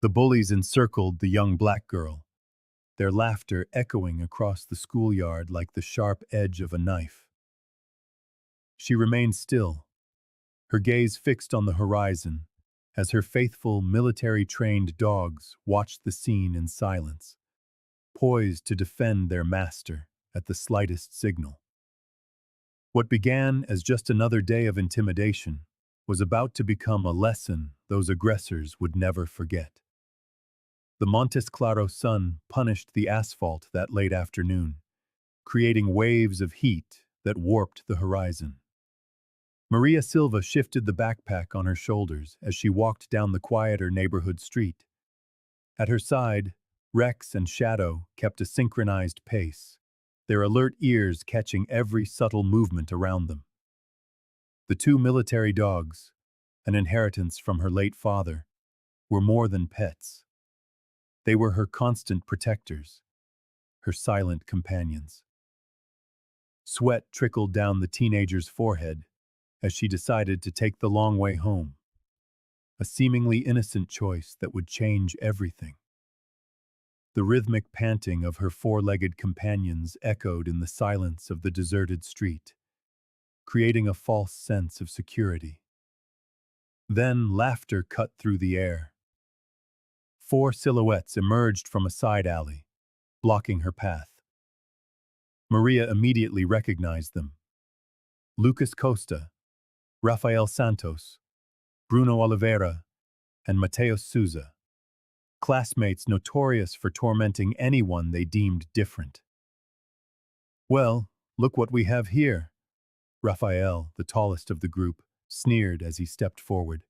The bullies encircled the young black girl, their laughter echoing across the schoolyard like the sharp edge of a knife. She remained still, her gaze fixed on the horizon, as her faithful, military-trained dogs watched the scene in silence, poised to defend their master at the slightest signal. What began as just another day of intimidation was about to become a lesson those aggressors would never forget. The Montes Claros sun punished the asphalt that late afternoon, creating waves of heat that warped the horizon. Maria Silva shifted the backpack on her shoulders as she walked down the quieter neighborhood street. At her side, Rex and Shadow kept a synchronized pace, their alert ears catching every subtle movement around them. The two military dogs, an inheritance from her late father, were more than pets. They were her constant protectors, her silent companions. Sweat trickled down the teenager's forehead as she decided to take the long way home, a seemingly innocent choice that would change everything. The rhythmic panting of her four-legged companions echoed in the silence of the deserted street, creating a false sense of security. Then laughter cut through the air. Four silhouettes emerged from a side alley, blocking her path. Maria immediately recognized them. Lucas Costa, Rafael Santos, Bruno Oliveira, and Mateus Souza, classmates notorious for tormenting anyone they deemed different. "Well, look what we have here," Rafael, the tallest of the group, sneered as he stepped forward.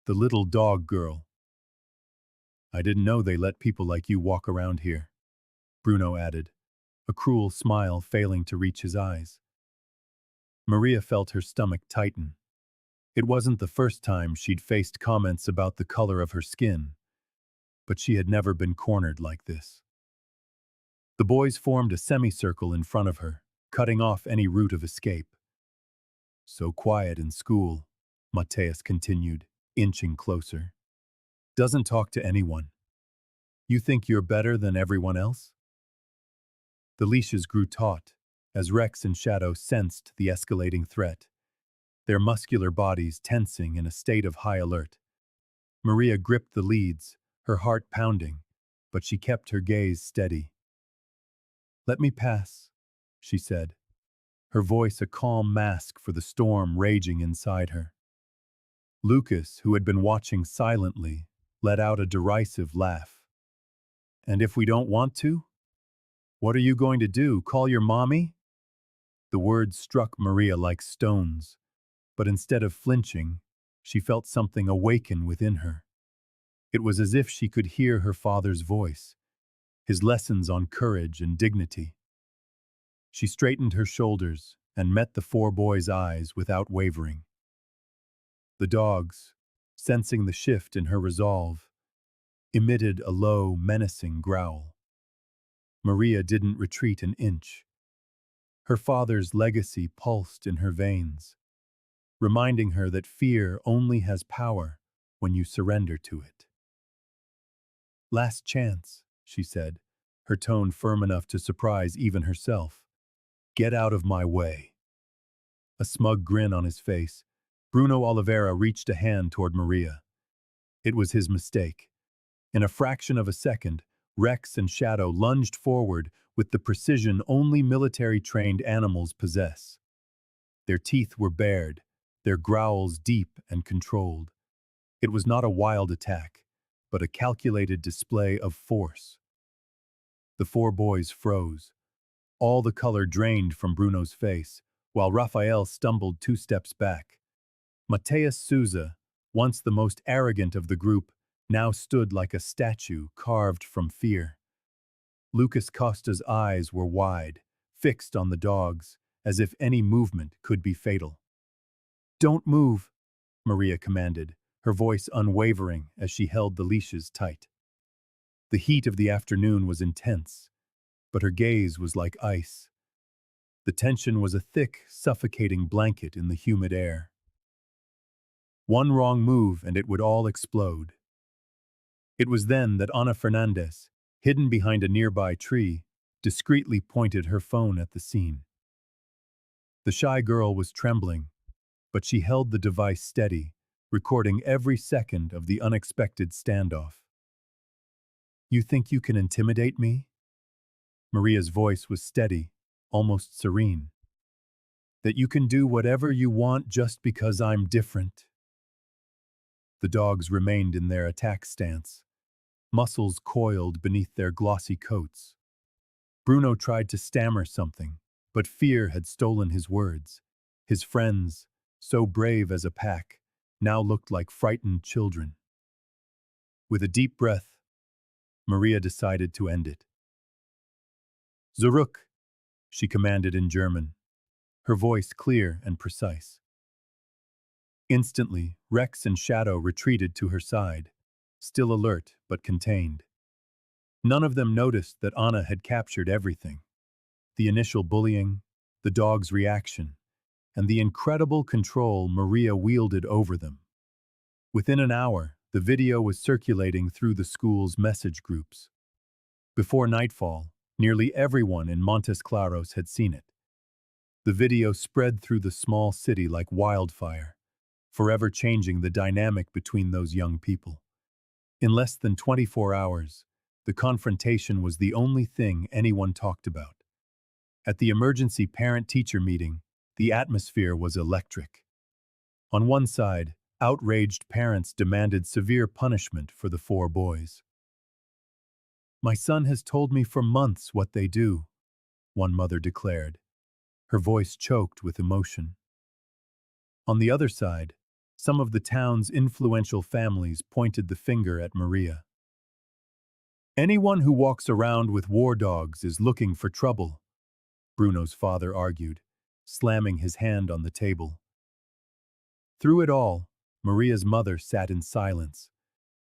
"The little dog girl." "I didn't know they let people like you walk around here," Bruno added, a cruel smile failing to reach his eyes. Maria felt her stomach tighten. It wasn't the first time she'd faced comments about the color of her skin, but she had never been cornered like this. The boys formed a semicircle in front of her, cutting off any route of escape. "So quiet in school," Mateus continued, inching closer. "Doesn't talk to anyone. You think you're better than everyone else?" The leashes grew taut as Rex and Shadow sensed the escalating threat, their muscular bodies tensing in a state of high alert. Maria gripped the leads, her heart pounding, but she kept her gaze steady. "Let me pass," she said, her voice a calm mask for the storm raging inside her. Lucas, who had been watching silently, let out a derisive laugh. "And if we don't want to? What are you going to do, call your mommy?" The words struck Maria like stones, but instead of flinching, she felt something awaken within her. It was as if she could hear her father's voice, his lessons on courage and dignity. She straightened her shoulders and met the four boys' eyes without wavering. The dogs, sensing the shift in her resolve, emitted a low, menacing growl. Maria didn't retreat an inch. Her father's legacy pulsed in her veins, reminding her that fear only has power when you surrender to it. "Last chance," she said, her tone firm enough to surprise even herself. "Get out of my way." A smug grin on his face, Bruno Oliveira reached a hand toward Maria. It was his mistake. In a fraction of a second, Rex and Shadow lunged forward with the precision only military-trained animals possess. Their teeth were bared, their growls deep and controlled. It was not a wild attack, but a calculated display of force. The four boys froze. All the color drained from Bruno's face, while Rafael stumbled 2 steps back. Mateus Souza, once the most arrogant of the group, now stood like a statue carved from fear. Lucas Costa's eyes were wide, fixed on the dogs, as if any movement could be fatal. "Don't move," Maria commanded, her voice unwavering as she held the leashes tight. The heat of the afternoon was intense, but her gaze was like ice. The tension was a thick, suffocating blanket in the humid air. One wrong move and it would all explode. It was then that Ana Fernandez, hidden behind a nearby tree, discreetly pointed her phone at the scene. The shy girl was trembling, but she held the device steady, recording every second of the unexpected standoff. "You think you can intimidate me?" Maria's voice was steady, almost serene. "That you can do whatever you want just because I'm different?" The dogs remained in their attack stance, muscles coiled beneath their glossy coats. Bruno tried to stammer something, but fear had stolen his words. His friends, so brave as a pack, now looked like frightened children. With a deep breath, Maria decided to end it. "Zurück," she commanded in German, her voice clear and precise. Instantly, Rex and Shadow retreated to her side, still alert but contained. None of them noticed that Anna had captured everything: the initial bullying, the dog's reaction, and the incredible control Maria wielded over them. Within an hour, the video was circulating through the school's message groups. Before nightfall, nearly everyone in Montes Claros had seen it. The video spread through the small city like wildfire, forever changing the dynamic between those young people. In less than 24 hours, the confrontation was the only thing anyone talked about. At the emergency parent-teacher meeting, the atmosphere was electric. On one side, outraged parents demanded severe punishment for the four boys. "My son has told me for months what they do," one mother declared, her voice choked with emotion. On the other side, some of the town's influential families pointed the finger at Maria. "Anyone who walks around with war dogs is looking for trouble," Bruno's father argued, slamming his hand on the table. Through it all, Maria's mother sat in silence,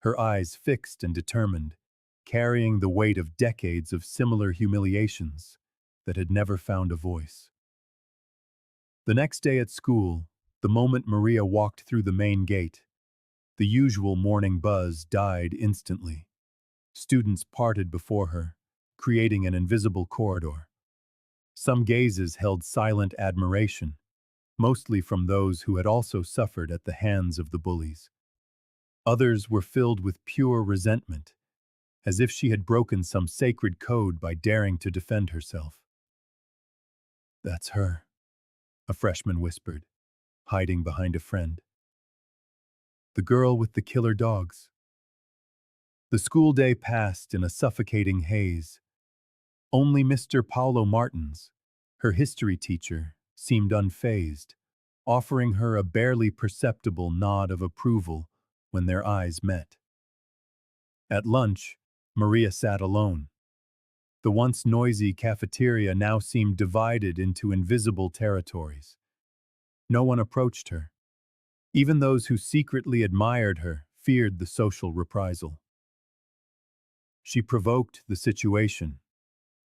her eyes fixed and determined, carrying the weight of decades of similar humiliations that had never found a voice. The next day at school, the moment Maria walked through the main gate, the usual morning buzz died instantly. Students parted before her, creating an invisible corridor. Some gazes held silent admiration, mostly from those who had also suffered at the hands of the bullies. Others were filled with pure resentment, as if she had broken some sacred code by daring to defend herself. "That's her," a freshman whispered, hiding behind a friend. "The girl with the killer dogs." The school day passed in a suffocating haze. Only Mr. Paulo Martins, her history teacher, seemed unfazed, offering her a barely perceptible nod of approval when their eyes met. At lunch, Maria sat alone. The once noisy cafeteria now seemed divided into invisible territories. No one approached her. Even those who secretly admired her feared the social reprisal. "She provoked the situation,"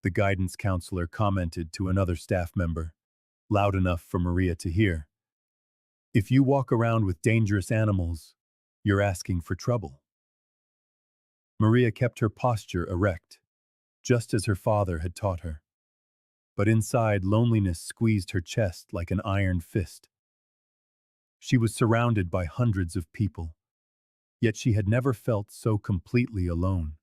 the guidance counselor commented to another staff member, loud enough for Maria to hear. "If you walk around with dangerous animals, you're asking for trouble." Maria kept her posture erect, just as her father had taught her. But inside, loneliness squeezed her chest like an iron fist. She was surrounded by hundreds of people, yet she had never felt so completely alone.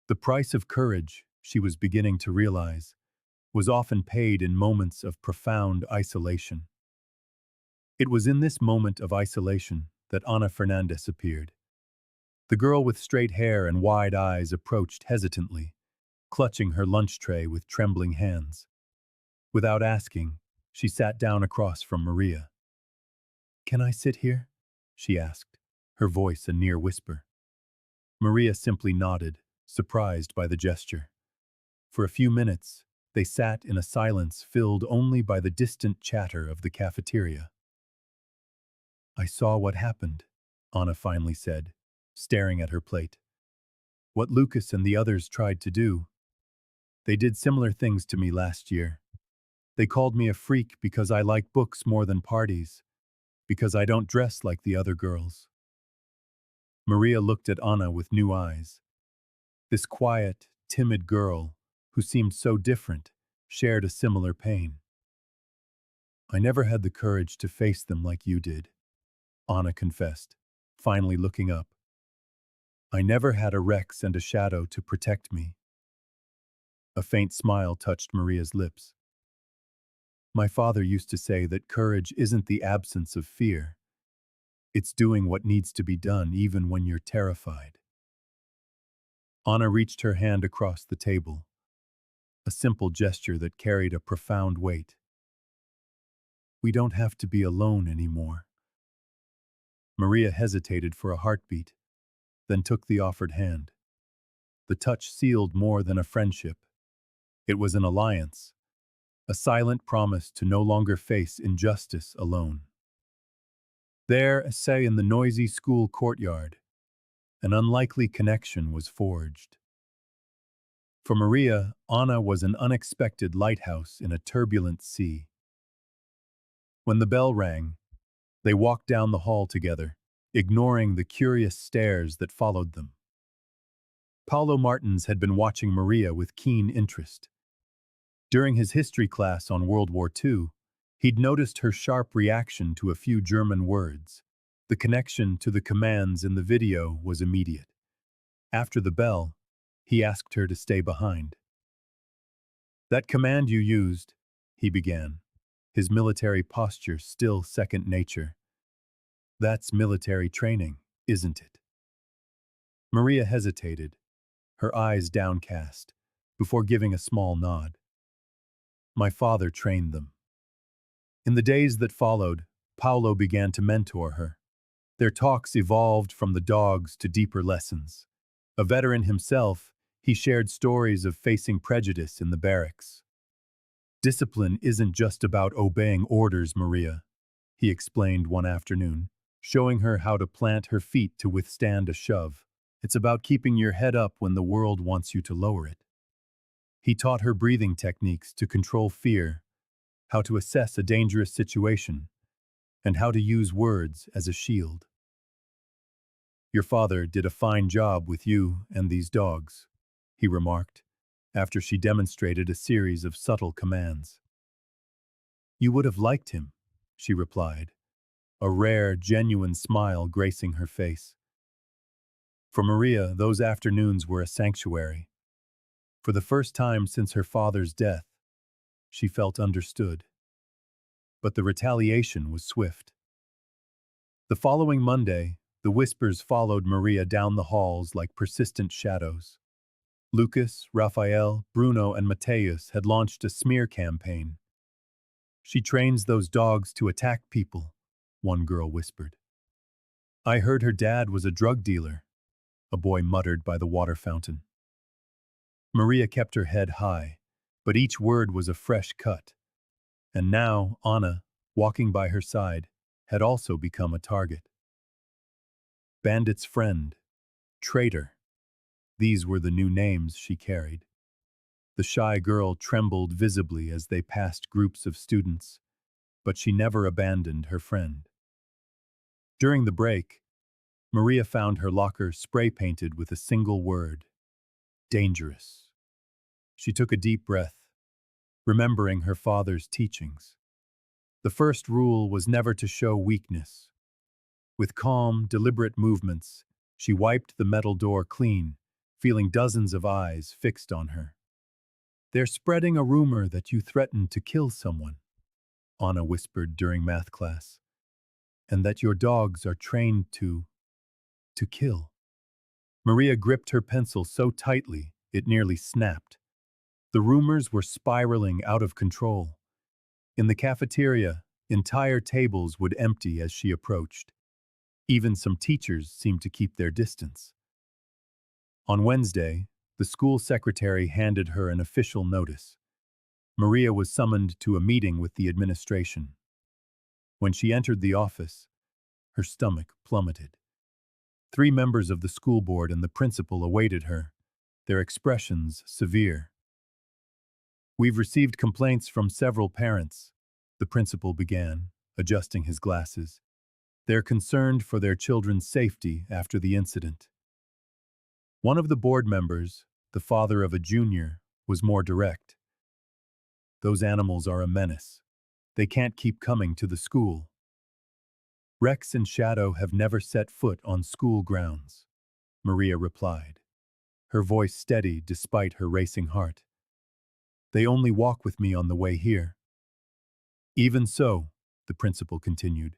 The price of courage, she was beginning to realize, was often paid in moments of profound isolation. It was in this moment of isolation that Ana Fernandez appeared. The girl with straight hair and wide eyes approached hesitantly, clutching her lunch tray with trembling hands. Without asking, she sat down across from Maria. "Can I sit here?" she asked, her voice a near whisper. Maria simply nodded, surprised by the gesture. For a few minutes, they sat in a silence filled only by the distant chatter of the cafeteria. "I saw what happened," Anna finally said, staring at her plate. "What Lucas and the others tried to do. They did similar things to me last year. They called me a freak because I like books more than parties, because I don't dress like the other girls." Maria looked at Anna with new eyes. This quiet, timid girl, who seemed so different, shared a similar pain. I never had the courage to face them like you did, Anna confessed, finally looking up. I never had a Rex and a shadow to protect me. A faint smile touched Maria's lips. My father used to say that courage isn't the absence of fear. It's doing what needs to be done even when you're terrified. Anna reached her hand across the table, a simple gesture that carried a profound weight. We don't have to be alone anymore. Maria hesitated for a heartbeat, then took the offered hand. The touch sealed more than a friendship. It was an alliance, a silent promise to no longer face injustice alone. There, say in the noisy school courtyard, an unlikely connection was forged. For Maria, Anna was an unexpected lighthouse in a turbulent sea. When the bell rang, they walked down the hall together, ignoring the curious stares that followed them. Paulo Martins had been watching Maria with keen interest. During his history class on World War II, he'd noticed her sharp reaction to a few German words. The connection to the commands in the video was immediate. After the bell, he asked her to stay behind. That command you used, he began, his military posture still second nature. That's military training, isn't it? Maria hesitated, her eyes downcast, before giving a small nod. My father trained them. In the days that followed, Paulo began to mentor her. Their talks evolved from the dogs to deeper lessons. A veteran himself, he shared stories of facing prejudice in the barracks. Discipline isn't just about obeying orders, Maria, he explained one afternoon, showing her how to plant her feet to withstand a shove. It's about keeping your head up when the world wants you to lower it. He taught her breathing techniques to control fear, how to assess a dangerous situation, and how to use words as a shield. Your father did a fine job with you and these dogs, he remarked, after she demonstrated a series of subtle commands. You would have liked him, she replied, a rare, genuine smile gracing her face. For Maria, those afternoons were a sanctuary. For the first time since her father's death, she felt understood. But the retaliation was swift. The following Monday, the whispers followed Maria down the halls like persistent shadows. Lucas, Raphael, Bruno, and Mateus had launched a smear campaign. She trains those dogs to attack people, one girl whispered. I heard her dad was a drug dealer, a boy muttered by the water fountain. Maria kept her head high, but each word was a fresh cut. And now, Anna, walking by her side, had also become a target. Bandit's friend, traitor. These were the new names she carried. The shy girl trembled visibly as they passed groups of students, but she never abandoned her friend. During the break, Maria found her locker spray-painted with a single word: dangerous. She took a deep breath, remembering her father's teachings. The first rule was never to show weakness. With calm, deliberate movements, she wiped the metal door clean, feeling dozens of eyes fixed on her. They're spreading a rumor that you threatened to kill someone, Anna whispered during math class, and that your dogs are trained to kill. Maria gripped her pencil so tightly it nearly snapped. The rumors were spiraling out of control. In the cafeteria, entire tables would empty as she approached. Even some teachers seemed to keep their distance. On Wednesday, the school secretary handed her an official notice. Maria was summoned to a meeting with the administration. When she entered the office, her stomach plummeted. 3 members of the school board and the principal awaited her, their expressions severe. We've received complaints from several parents, the principal began, adjusting his glasses. They're concerned for their children's safety after the incident. One of the board members, the father of a junior, was more direct. Those animals are a menace. They can't keep coming to the school. Rex and Shadow have never set foot on school grounds, Maria replied, her voice steady despite her racing heart. They only walk with me on the way here. Even so, the principal continued,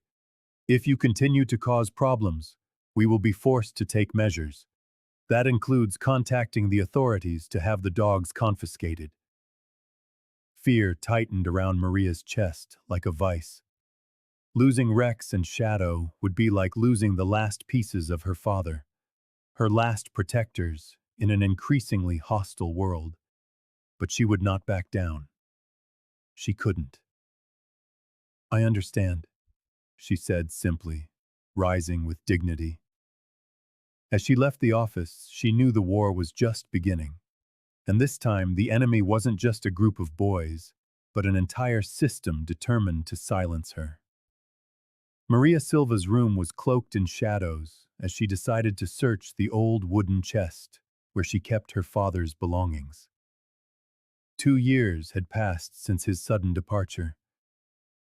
if you continue to cause problems, we will be forced to take measures. That includes contacting the authorities to have the dogs confiscated. Fear tightened around Maria's chest like a vice. Losing Rex and Shadow would be like losing the last pieces of her father, her last protectors in an increasingly hostile world. But she would not back down. She couldn't. I understand, she said simply, rising with dignity. As she left the office, she knew the war was just beginning. And this time, the enemy wasn't just a group of boys, but an entire system determined to silence her. Maria Silva's room was cloaked in shadows as she decided to search the old wooden chest where she kept her father's belongings. 2 years had passed since his sudden departure,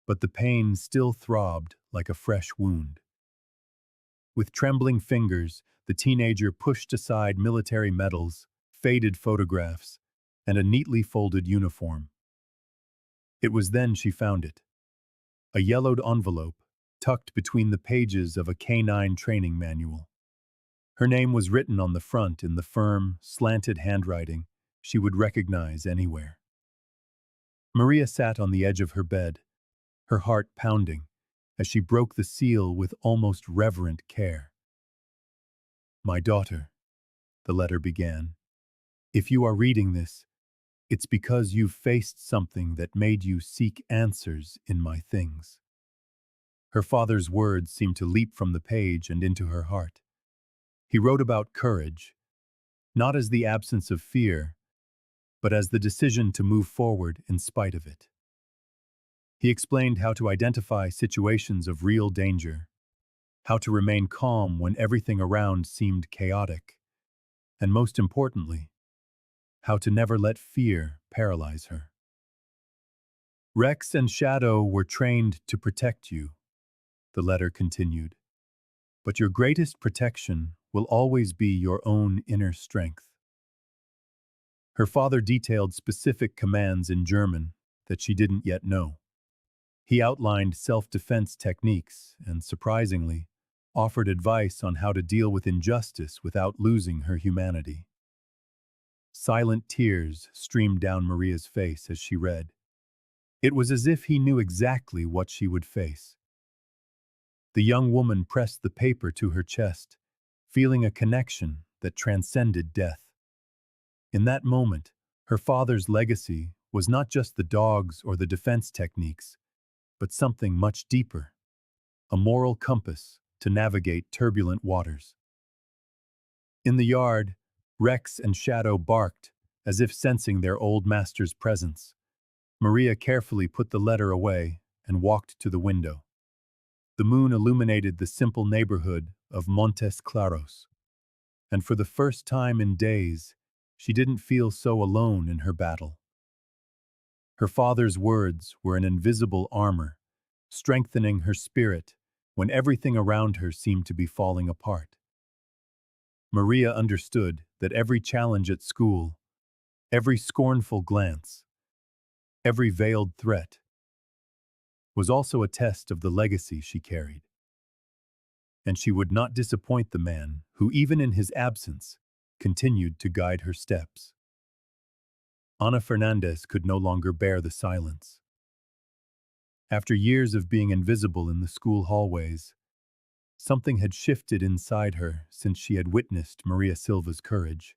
but the pain still throbbed like a fresh wound. With trembling fingers, the teenager pushed aside military medals, faded photographs, and a neatly folded uniform. It was then she found it. A yellowed envelope, tucked between the pages of a canine training manual. Her name was written on the front in the firm, slanted handwriting she would recognize anywhere. Maria sat on the edge of her bed, her heart pounding, as she broke the seal with almost reverent care. My daughter, the letter began, if you are reading this, it's because you've faced something that made you seek answers in my things. Her father's words seemed to leap from the page and into her heart. He wrote about courage, not as the absence of fear, but as the decision to move forward in spite of it. He explained how to identify situations of real danger, how to remain calm when everything around seemed chaotic, and most importantly, how to never let fear paralyze her. Rex and Shadow were trained to protect you, the letter continued, but your greatest protection will always be your own inner strength. Her father detailed specific commands in German that she didn't yet know. He outlined self-defense techniques and, surprisingly, offered advice on how to deal with injustice without losing her humanity. Silent tears streamed down Maria's face as she read. It was as if he knew exactly what she would face. The young woman pressed the paper to her chest, feeling a connection that transcended death. In that moment, her father's legacy was not just the dogs or the defense techniques, but something much deeper, a moral compass to navigate turbulent waters. In the yard, Rex and Shadow barked, as if sensing their old master's presence. Maria carefully put the letter away and walked to the window. The moon illuminated the simple neighborhood of Montes Claros, and for the first time in days, she didn't feel so alone in her battle. Her father's words were an invisible armor, strengthening her spirit when everything around her seemed to be falling apart. Maria understood that every challenge at school, every scornful glance, every veiled threat, was also a test of the legacy she carried. And she would not disappoint the man who, even in his absence, continued to guide her steps. Ana Fernandez could no longer bear the silence. After years of being invisible in the school hallways, something had shifted inside her since she had witnessed Maria Silva's courage.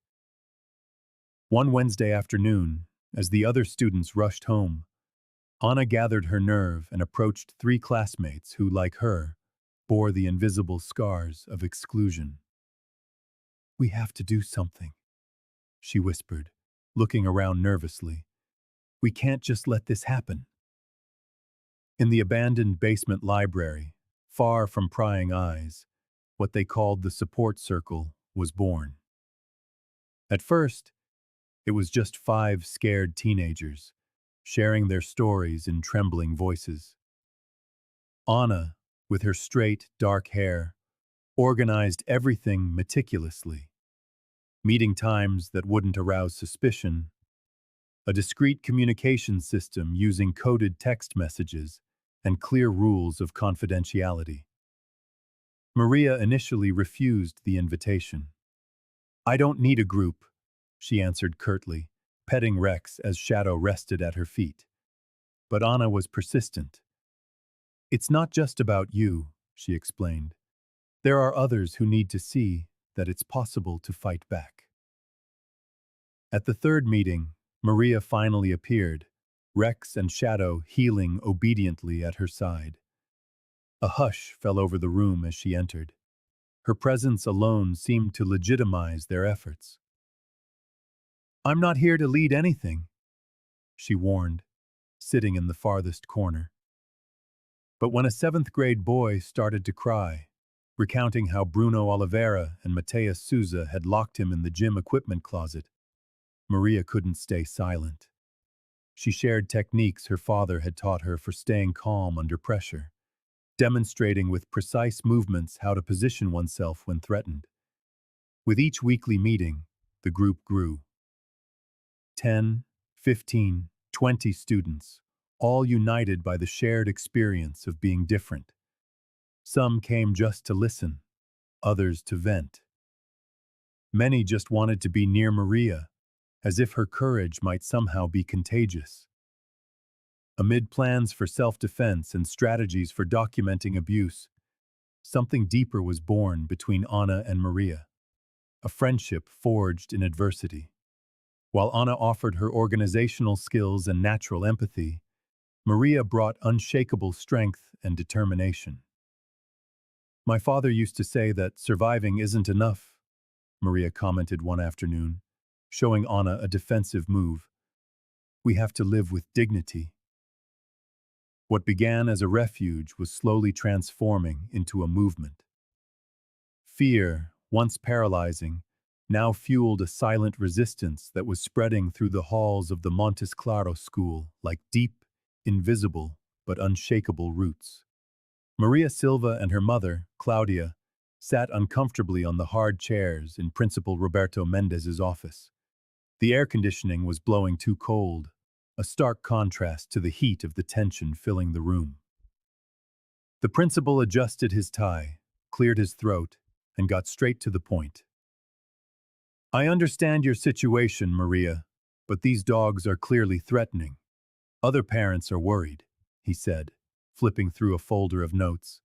One Wednesday afternoon, as the other students rushed home, Ana gathered her nerve and approached 3 classmates who, like her, bore the invisible scars of exclusion. We have to do something, she whispered, looking around nervously. We can't just let this happen. In the abandoned basement library, Far from prying eyes, what they called the support circle was born. At first, it was just 5 scared teenagers, sharing their stories in trembling voices. Anna, with her straight, dark hair, organized everything meticulously. Meeting times that wouldn't arouse suspicion, a discreet communication system using coded text messages, and clear rules of confidentiality. Maria initially refused the invitation. "I don't need a group," she answered curtly, petting Rex as Shadow rested at her feet. But Anna was persistent. "It's not just about you," she explained. "There are others who need to see that it's possible to fight back." At the third meeting, Maria finally appeared, Rex and Shadow heeling obediently at her side. A hush fell over the room as she entered. Her presence alone seemed to legitimize their efforts. "I'm not here to lead anything," she warned, sitting in the farthest corner. But when a 7th-grade boy started to cry, recounting how Bruno Oliveira and Mateus Souza had locked him in the gym equipment closet, Maria couldn't stay silent. She shared techniques her father had taught her for staying calm under pressure, demonstrating with precise movements how to position oneself when threatened. With each weekly meeting, the group grew. 10, 15, 20 students, all united by the shared experience of being different. Some came just to listen, others to vent. Many just wanted to be near Maria, as if her courage might somehow be contagious. Amid plans for self-defense and strategies for documenting abuse, something deeper was born between Anna and Maria, a friendship forged in adversity. While Anna offered her organizational skills and natural empathy, Maria brought unshakable strength and determination. "My father used to say that surviving isn't enough," Maria commented one afternoon, showing Anna a defensive move. "We have to live with dignity." What began as a refuge was slowly transforming into a movement. Fear, once paralyzing, now fueled a silent resistance that was spreading through the halls of the Montes Claros school like deep, invisible, but unshakable roots. Maria Silva and her mother, Claudia, sat uncomfortably on the hard chairs in Principal Roberto Mendez's office. The air conditioning was blowing too cold, a stark contrast to the heat of the tension filling the room. The principal adjusted his tie, cleared his throat, and got straight to the point. "I understand your situation, Maria, but these dogs are clearly threatening. Other parents are worried," he said, flipping through a folder of notes.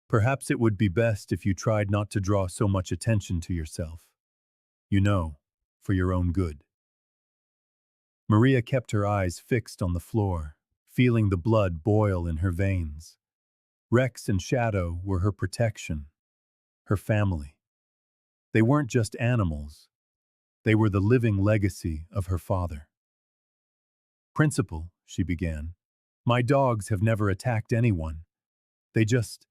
"Perhaps it would be best if you tried not to draw so much attention to yourself. You know, for your own good." Maria kept her eyes fixed on the floor, feeling the blood boil in her veins. Rex and Shadow were her protection, her family. They weren't just animals. They were the living legacy of her father. "Principal," she began, "my dogs have never attacked anyone. They just—"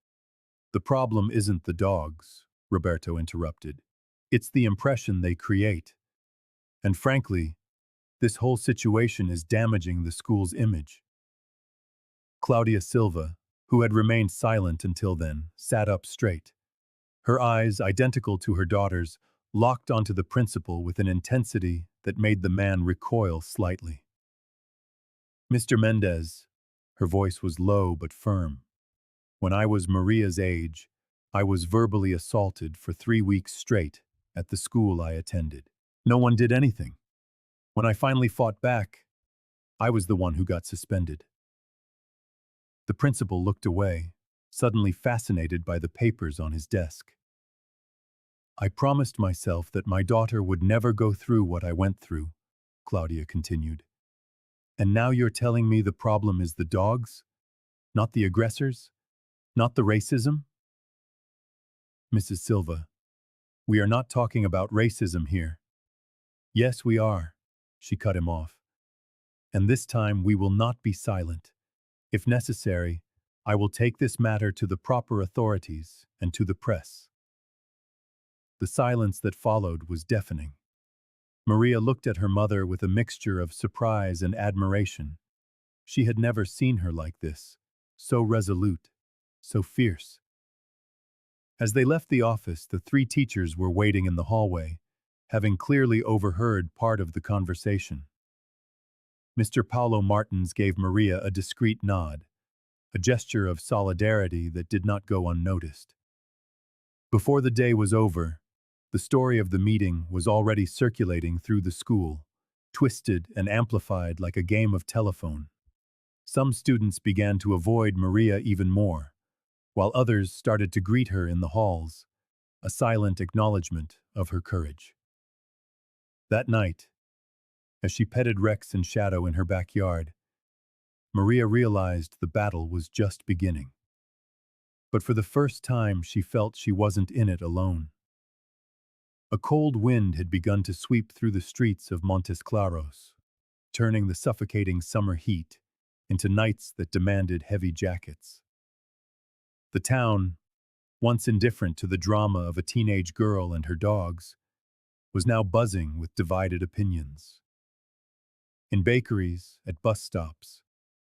"The problem isn't the dogs," Roberto interrupted. "It's the impression they create. And frankly, this whole situation is damaging the school's image." Claudia Silva, who had remained silent until then, sat up straight. Her eyes, identical to her daughter's, locked onto the principal with an intensity that made the man recoil slightly. "Mr. Mendez," her voice was low but firm, "when I was Maria's age, I was verbally assaulted for 3 weeks straight at the school I attended. No one did anything. When I finally fought back, I was the one who got suspended." The principal looked away, suddenly fascinated by the papers on his desk. "I promised myself that my daughter would never go through what I went through," Claudia continued. "And now you're telling me the problem is the dogs? Not the aggressors? Not the racism?" "Mrs. Silva, we are not talking about racism here." "Yes, we are," she cut him off. "And this time we will not be silent. If necessary, I will take this matter to the proper authorities and to the press." The silence that followed was deafening. Maria looked at her mother with a mixture of surprise and admiration. She had never seen her like this, so resolute, so fierce. As they left the office, the three teachers were waiting in the hallway, having clearly overheard part of the conversation. Mr. Paulo Martins gave Maria a discreet nod, a gesture of solidarity that did not go unnoticed. Before the day was over, the story of the meeting was already circulating through the school, twisted and amplified like a game of telephone. Some students began to avoid Maria even more, while others started to greet her in the halls, a silent acknowledgement of her courage. That night, as she petted Rex and Shadow in her backyard, Maria realized the battle was just beginning. But for the first time, she felt she wasn't in it alone. A cold wind had begun to sweep through the streets of Montes Claros, turning the suffocating summer heat into nights that demanded heavy jackets. The town, once indifferent to the drama of a teenage girl and her dogs, was now buzzing with divided opinions. In bakeries, at bus stops,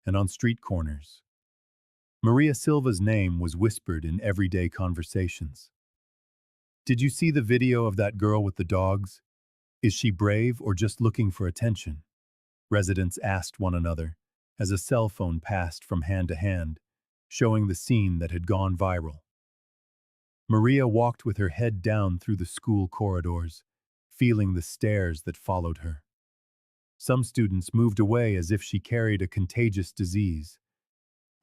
and on street corners, Maria Silva's name was whispered in everyday conversations. "Did you see the video of that girl with the dogs? Is she brave or just looking for attention?" Residents asked one another as a cell phone passed from hand to hand, showing the scene that had gone viral. Maria walked with her head down through the school corridors, feeling the stares that followed her. Some students moved away as if she carried a contagious disease.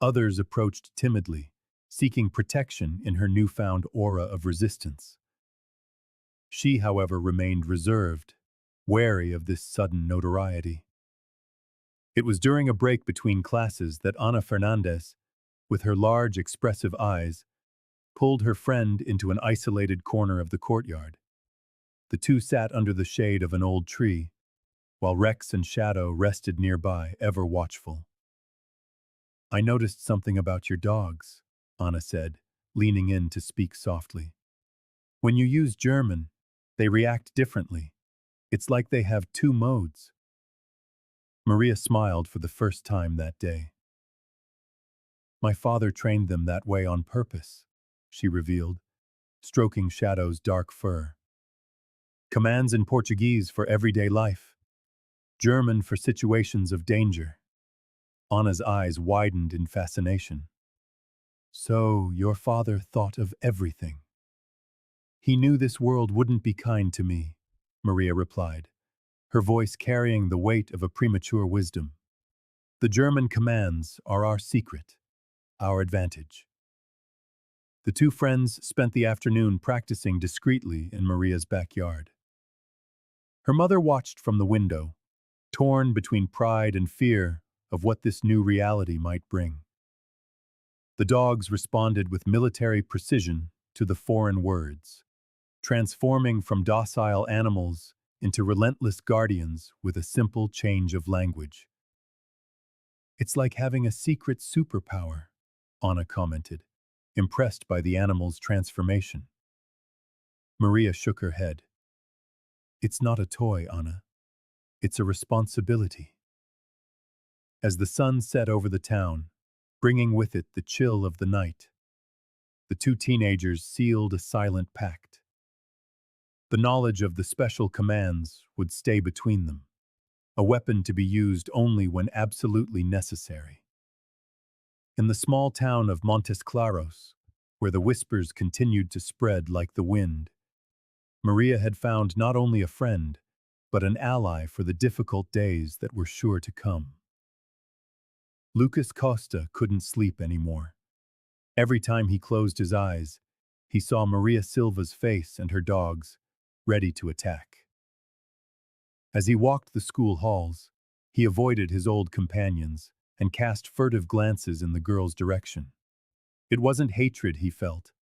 Others approached timidly, seeking protection in her newfound aura of resistance. She, however, remained reserved, wary of this sudden notoriety. It was during a break between classes that Ana Fernandez, with her large, expressive eyes, pulled her friend into an isolated corner of the courtyard. The two sat under the shade of an old tree, while Rex and Shadow rested nearby, ever watchful. "I noticed something about your dogs," Anna said, leaning in to speak softly. "When you use German, they react differently. It's like they have two modes." Maria smiled for the first time that day. "My father trained them that way on purpose," she revealed, stroking Shadow's dark fur. "Commands in Portuguese for everyday life, German for situations of danger." Anna's eyes widened in fascination. "So, your father thought of everything." "He knew this world wouldn't be kind to me," Maria replied, her voice carrying the weight of a premature wisdom. "The German commands are our secret, our advantage." The two friends spent the afternoon practicing discreetly in Maria's backyard. Her mother watched from the window, torn between pride and fear of what this new reality might bring. The dogs responded with military precision to the foreign words, transforming from docile animals into relentless guardians with a simple change of language. "It's like having a secret superpower," Anna commented, impressed by the animal's transformation. Maria shook her head. "It's not a toy, Anna. It's a responsibility." As the sun set over the town, bringing with it the chill of the night, the two teenagers sealed a silent pact. The knowledge of the special commands would stay between them, a weapon to be used only when absolutely necessary. In the small town of Montes Claros, where the whispers continued to spread like the wind, Maria had found not only a friend, but an ally for the difficult days that were sure to come. Lucas Costa couldn't sleep anymore. Every time he closed his eyes, he saw Maria Silva's face and her dogs, ready to attack. As he walked the school halls, he avoided his old companions and cast furtive glances in the girl's direction. It wasn't hatred he felt,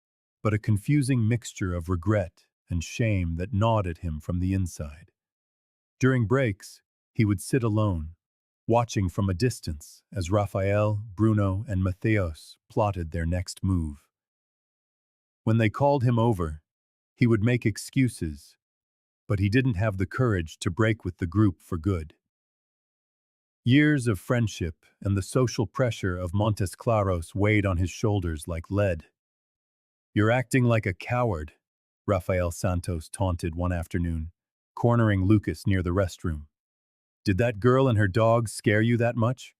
but a confusing mixture of regret and shame that gnawed at him from the inside. During breaks, he would sit alone, watching from a distance as Raphael, Bruno, and Matthias plotted their next move. When they called him over, he would make excuses, but he didn't have the courage to break with the group for good. Years of friendship and the social pressure of Montes Claros weighed on his shoulders like lead. "You're acting like a coward," Rafael Santos taunted one afternoon, cornering Lucas near the restroom. "Did that girl and her dog scare you that much?"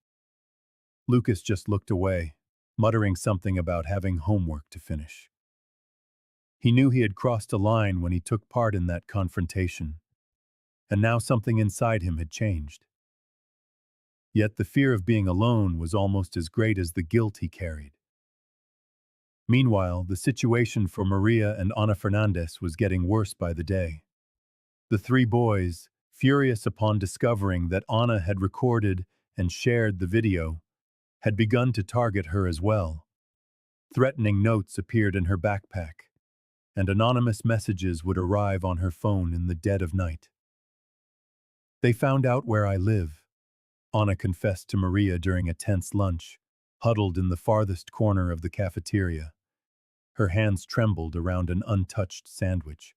Lucas just looked away, muttering something about having homework to finish. He knew he had crossed a line when he took part in that confrontation, and now something inside him had changed. Yet the fear of being alone was almost as great as the guilt he carried. Meanwhile, the situation for Maria and Ana Fernandez was getting worse by the day. The three boys, furious upon discovering that Ana had recorded and shared the video, had begun to target her as well. Threatening notes appeared in her backpack, and anonymous messages would arrive on her phone in the dead of night. "They found out where I live," Ana confessed to Maria during a tense lunch, huddled in the farthest corner of the cafeteria. Her hands trembled around an untouched sandwich.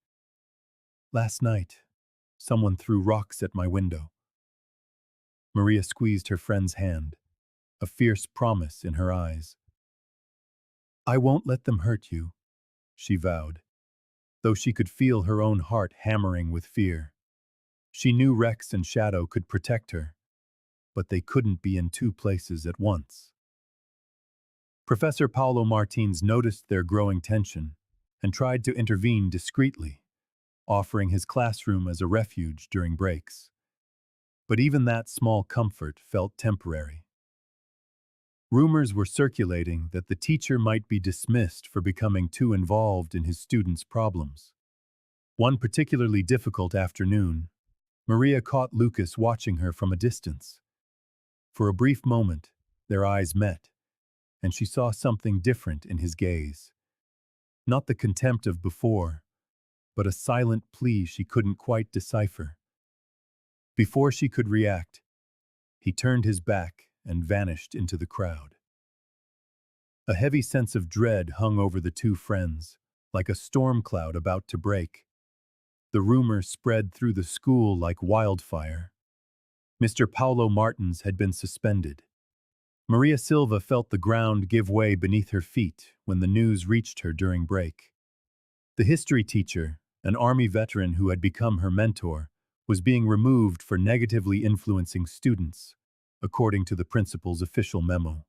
"Last night, someone threw rocks at my window." Maria squeezed her friend's hand, a fierce promise in her eyes. "I won't let them hurt you," she vowed, though she could feel her own heart hammering with fear. She knew Rex and Shadow could protect her, but they couldn't be in two places at once. Professor Paulo Martins noticed their growing tension and tried to intervene discreetly, offering his classroom as a refuge during breaks. But even that small comfort felt temporary. Rumors were circulating that the teacher might be dismissed for becoming too involved in his students' problems. One particularly difficult afternoon, Maria caught Lucas watching her from a distance. For a brief moment, their eyes met, and she saw something different in his gaze. Not the contempt of before, but a silent plea she couldn't quite decipher. Before she could react, he turned his back and vanished into the crowd. A heavy sense of dread hung over the two friends, like a storm cloud about to break. The rumor spread through the school like wildfire. Mr. Paulo Martins had been suspended. Maria Silva felt the ground give way beneath her feet when the news reached her during break. The history teacher, an army veteran who had become her mentor, was being removed for negatively influencing students, according to the principal's official memo.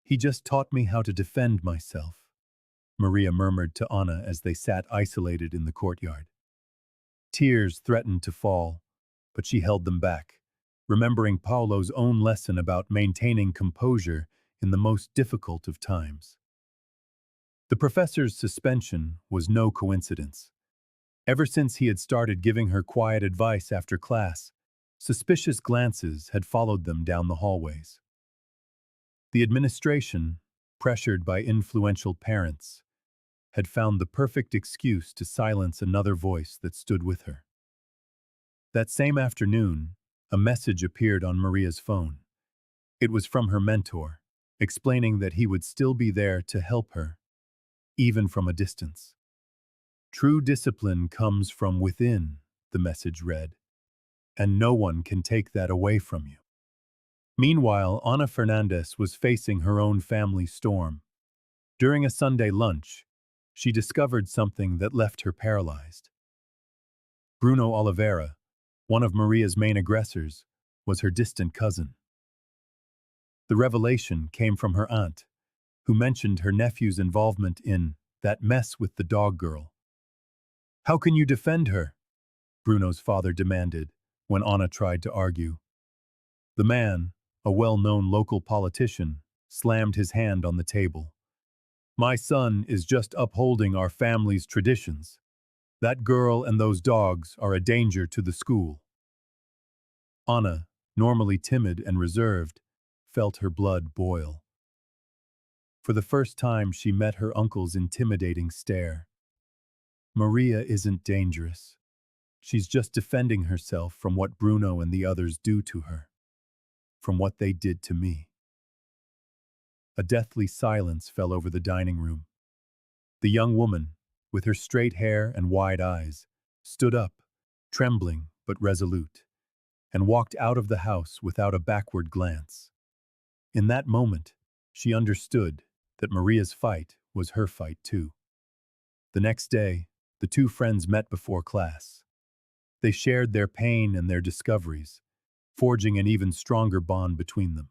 "He just taught me how to defend myself," Maria murmured to Ana as they sat isolated in the courtyard. Tears threatened to fall, but she held them back, remembering Paulo's own lesson about maintaining composure in the most difficult of times. The professor's suspension was no coincidence. Ever since he had started giving her quiet advice after class, suspicious glances had followed them down the hallways. The administration, pressured by influential parents, had found the perfect excuse to silence another voice that stood with her. That same afternoon, a message appeared on Maria's phone. It was from her mentor, explaining that he would still be there to help her, even from a distance. "True discipline comes from within," the message read, "and no one can take that away from you." Meanwhile, Ana Fernandez was facing her own family storm. During a Sunday lunch, she discovered something that left her paralyzed. Bruno Oliveira, one of Maria's main aggressors, was her distant cousin. The revelation came from her aunt, who mentioned her nephew's involvement in that mess with the dog girl. "How can you defend her?" Bruno's father demanded when Ana tried to argue. The man, a well-known local politician, slammed his hand on the table. "My son is just upholding our family's traditions. That girl and those dogs are a danger to the school." Ana, normally timid and reserved, felt her blood boil. For the first time, she met her uncle's intimidating stare. "Maria isn't dangerous. She's just defending herself from what Bruno and the others do to her." from what they did to me." A deathly silence fell over the dining room. The young woman, with her straight hair and wide eyes, stood up, trembling but resolute, and walked out of the house without a backward glance. In that moment, she understood that Maria's fight was her fight too. The next day, the two friends met before class. They shared their pain and their discoveries, forging an even stronger bond between them.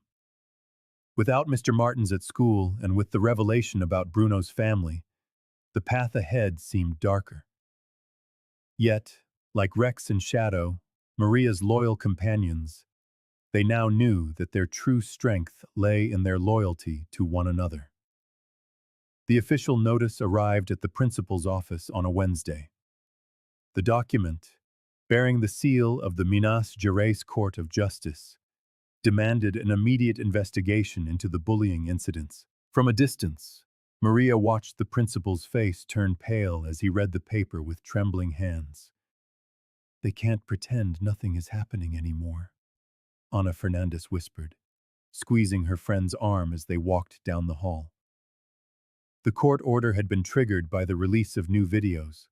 Without Mr. Martins at school and with the revelation about Bruno's family, the path ahead seemed darker. Yet, like Rex and Shadow, Maria's loyal companions, they now knew that their true strength lay in their loyalty to one another. The official notice arrived at the principal's office on a Wednesday. The document, bearing the seal of the Minas Gerais Court of Justice, demanded an immediate investigation into the bullying incidents. From a distance, Maria watched the principal's face turn pale as he read the paper with trembling hands. "They can't pretend nothing is happening anymore," Ana Fernandez whispered, squeezing her friend's arm as they walked down the hall. The court order had been triggered by the release of new videos.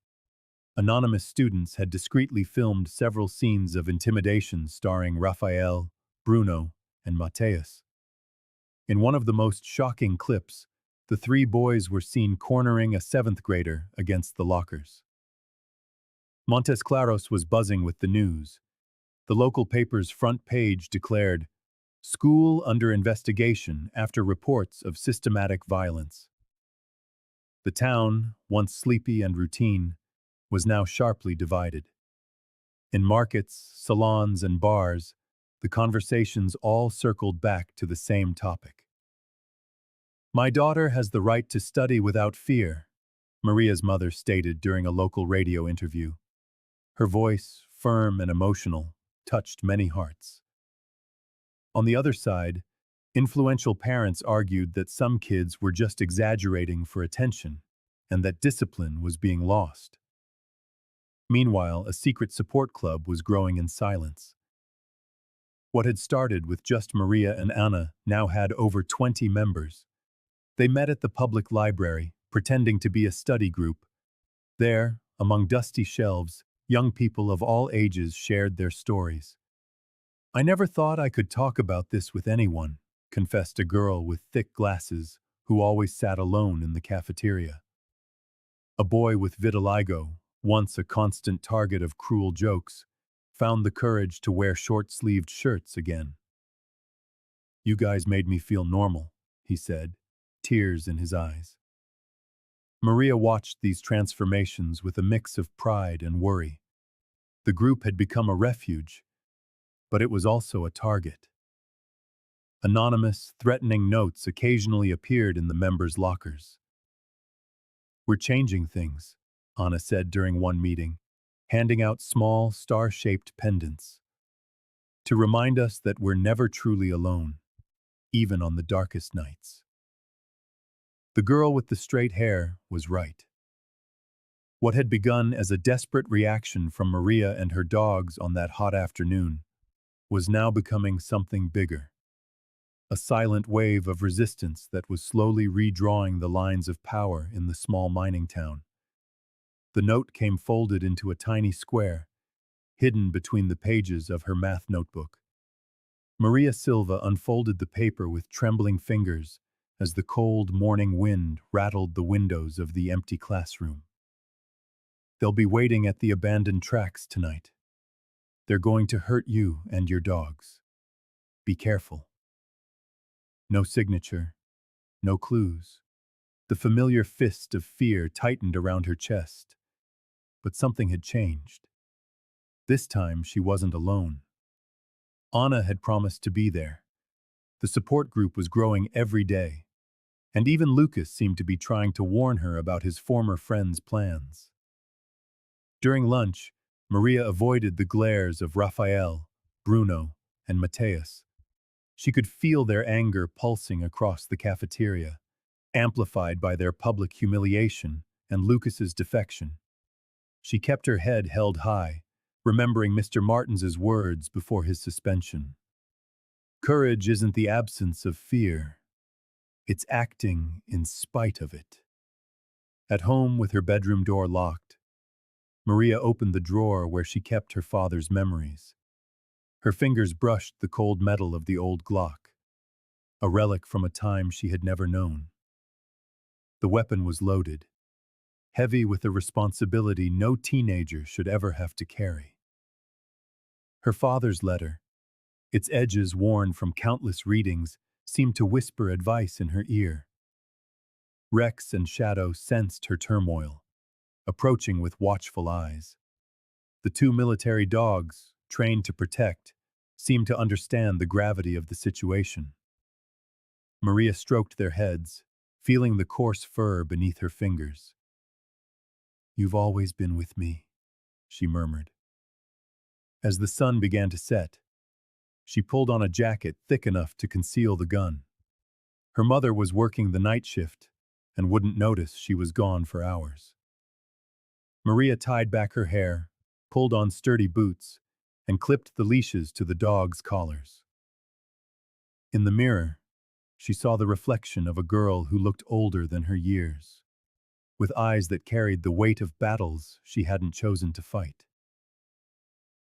Anonymous students had discreetly filmed several scenes of intimidation starring Rafael, Bruno, and Mateus. In one of the most shocking clips, the three boys were seen cornering a seventh grader against the lockers. Montes Claros was buzzing with the news. The local paper's front page declared, "School under investigation after reports of systematic violence." The town, once sleepy and routine, was now sharply divided. In markets, salons, and bars, the conversations all circled back to the same topic. "My daughter has the right to study without fear," Maria's mother stated during a local radio interview. Her voice, firm and emotional, touched many hearts. On the other side, influential parents argued that some kids were just exaggerating for attention and that discipline was being lost. Meanwhile, a secret support club was growing in silence. What had started with just Maria and Anna now had over 20 members. They met at the public library, pretending to be a study group. There, among dusty shelves, young people of all ages shared their stories. "I never thought I could talk about this with anyone," confessed a girl with thick glasses who always sat alone in the cafeteria. A boy with vitiligo, once a constant target of cruel jokes, found the courage to wear short-sleeved shirts again. "You guys made me feel normal," he said, tears in his eyes. Maria watched these transformations with a mix of pride and worry. The group had become a refuge, but it was also a target. Anonymous, threatening notes occasionally appeared in the members' lockers. "We're changing things," Anna said during one meeting, handing out small, star-shaped pendants, "to remind us that we're never truly alone, even on the darkest nights." The girl with the straight hair was right. What had begun as a desperate reaction from Maria and her dogs on that hot afternoon was now becoming something bigger. A silent wave of resistance that was slowly redrawing the lines of power in the small mining town. The note came folded into a tiny square, hidden between the pages of her math notebook. Maria Silva unfolded the paper with trembling fingers as the cold morning wind rattled the windows of the empty classroom. "They'll be waiting at the abandoned tracks tonight. They're going to hurt you and your dogs. Be careful." No signature, no clues. The familiar fist of fear tightened around her chest. But something had changed. This time she wasn't alone. Anna had promised to be there. The support group was growing every day, and even Lucas seemed to be trying to warn her about his former friend's plans. During lunch, Maria avoided the glares of Rafael, Bruno, and Mateus. She could feel their anger pulsing across the cafeteria, amplified by their public humiliation and Lucas's defection. She kept her head held high, remembering Mr. Martins's words before his suspension. Courage isn't the absence of fear, it's acting in spite of it. At home, with her bedroom door locked, Maria opened the drawer where she kept her father's memories. Her fingers brushed the cold metal of the old Glock, a relic from a time she had never known. The weapon was loaded, heavy with a responsibility no teenager should ever have to carry. Her father's letter, its edges worn from countless readings, seemed to whisper advice in her ear. Rex and Shadow sensed her turmoil, approaching with watchful eyes. The two military dogs, trained to protect, seemed to understand the gravity of the situation. Maria stroked their heads, feeling the coarse fur beneath her fingers. "You've always been with me," she murmured. As the sun began to set, she pulled on a jacket thick enough to conceal the gun. Her mother was working the night shift and wouldn't notice she was gone for hours. Maria tied back her hair, pulled on sturdy boots, and clipped the leashes to the dogs' collars. In the mirror, she saw the reflection of a girl who looked older than her years, with eyes that carried the weight of battles she hadn't chosen to fight.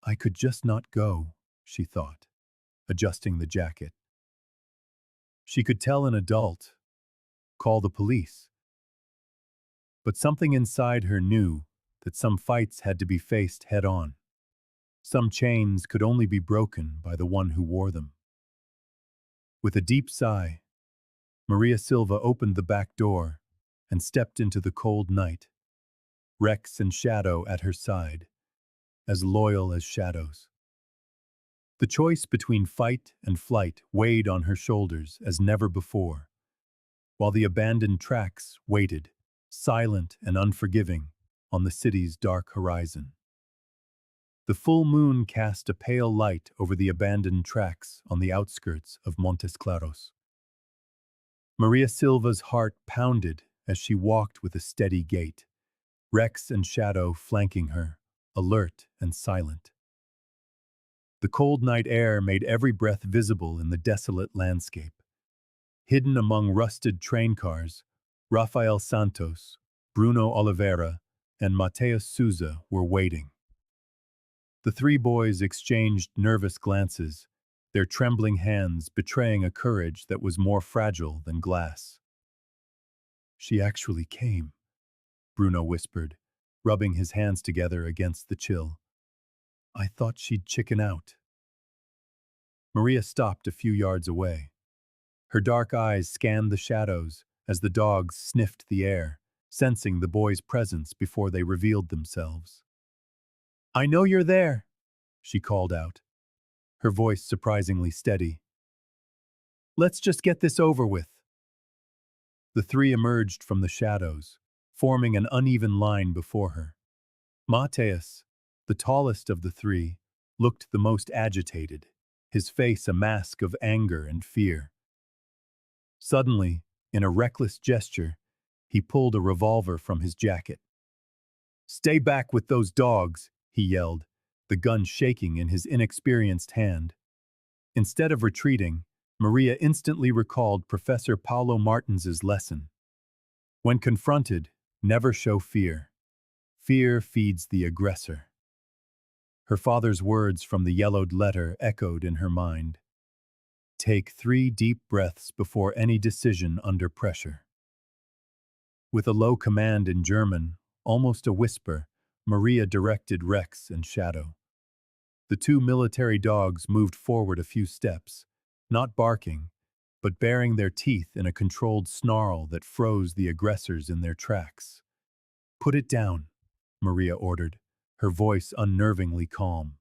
"I could just not go," she thought, adjusting the jacket. She could tell an adult, call the police. But something inside her knew that some fights had to be faced head-on. Some chains could only be broken by the one who wore them. With a deep sigh, Maria Silva opened the back door and stepped into the cold night, Rex and Shadow at her side, as loyal as shadows. The choice between fight and flight weighed on her shoulders as never before, while the abandoned tracks waited, silent and unforgiving, on the city's dark horizon. The full moon cast a pale light over the abandoned tracks on the outskirts of Montes Claros. Maria Silva's heart pounded as she walked with a steady gait, Rex and Shadow flanking her, alert and silent. The cold night air made every breath visible in the desolate landscape. Hidden among rusted train cars, Rafael Santos, Bruno Oliveira, and Mateus Souza were waiting. The three boys exchanged nervous glances, their trembling hands betraying a courage that was more fragile than glass. "She actually came," Bruno whispered, rubbing his hands together against the chill. "I thought she'd chicken out." Maria stopped a few yards away. Her dark eyes scanned the shadows as the dogs sniffed the air, sensing the boys' presence before they revealed themselves. "I know you're there," she called out, her voice surprisingly steady. "Let's just get this over with." The three emerged from the shadows, forming an uneven line before her. Mateus, the tallest of the three, looked the most agitated, his face a mask of anger and fear. Suddenly, in a reckless gesture, he pulled a revolver from his jacket. "Stay back with those dogs," he yelled, the gun shaking in his inexperienced hand. Instead of retreating, Maria instantly recalled Professor Paulo Martins's lesson. When confronted, never show fear. Fear feeds the aggressor. Her father's words from the yellowed letter echoed in her mind. Take 3 deep breaths before any decision under pressure. With a low command in German, almost a whisper, Maria directed Rex and Shadow. The two military dogs moved forward a few steps, not barking, but baring their teeth in a controlled snarl that froze the aggressors in their tracks. "Put it down," Maria ordered, her voice unnervingly calm.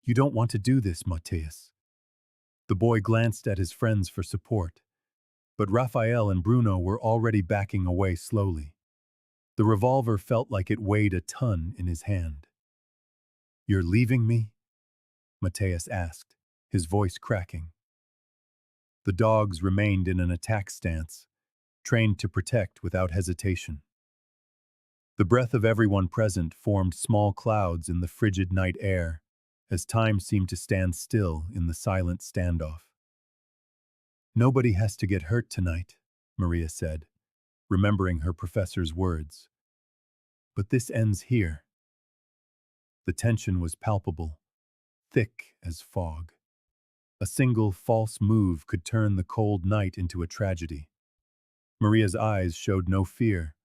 "You don't want to do this, Mateus." The boy glanced at his friends for support, but Rafael and Bruno were already backing away slowly. The revolver felt like it weighed a ton in his hand. "You're leaving me?" Mateus asked, his voice cracking. The dogs remained in an attack stance, trained to protect without hesitation. The breath of everyone present formed small clouds in the frigid night air, as time seemed to stand still in the silent standoff. Nobody has to get hurt tonight, Maria said, remembering her professor's words. But this ends here. The tension was palpable, thick as fog. A single false move could turn the cold night into a tragedy. Maria's eyes showed no fear,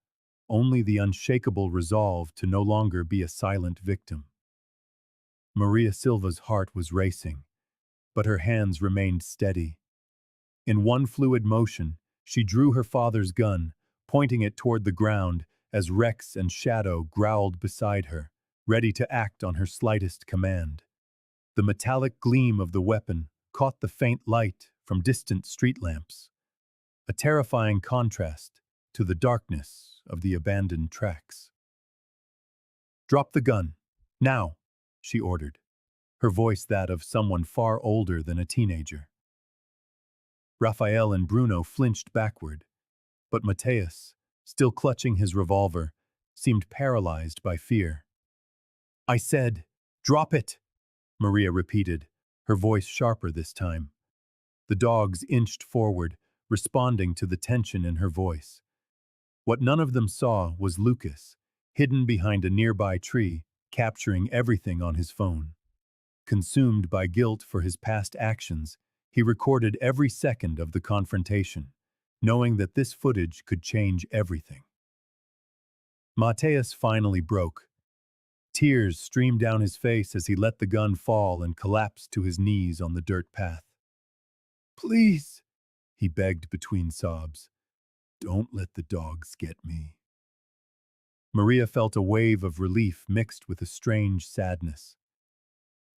only the unshakable resolve to no longer be a silent victim. Maria Silva's heart was racing, but her hands remained steady. In one fluid motion, she drew her father's gun, pointing it toward the ground as Rex and Shadow growled beside her, ready to act on her slightest command. The metallic gleam of the weapon caught the faint light from distant street lamps, a terrifying contrast to the darkness of the abandoned tracks. "Drop the gun, now," she ordered, her voice that of someone far older than a teenager. Raphael and Bruno flinched backward, but Mateus, still clutching his revolver, seemed paralyzed by fear. "I said, drop it," Maria repeated, her voice sharper this time. The dogs inched forward, responding to the tension in her voice. What none of them saw was Lucas, hidden behind a nearby tree, capturing everything on his phone. Consumed by guilt for his past actions, he recorded every second of the confrontation, knowing that this footage could change everything. Mateus finally broke. Tears streamed down his face as he let the gun fall and collapsed to his knees on the dirt path. "Please," he begged between sobs, "don't let the dogs get me." Maria felt a wave of relief mixed with a strange sadness.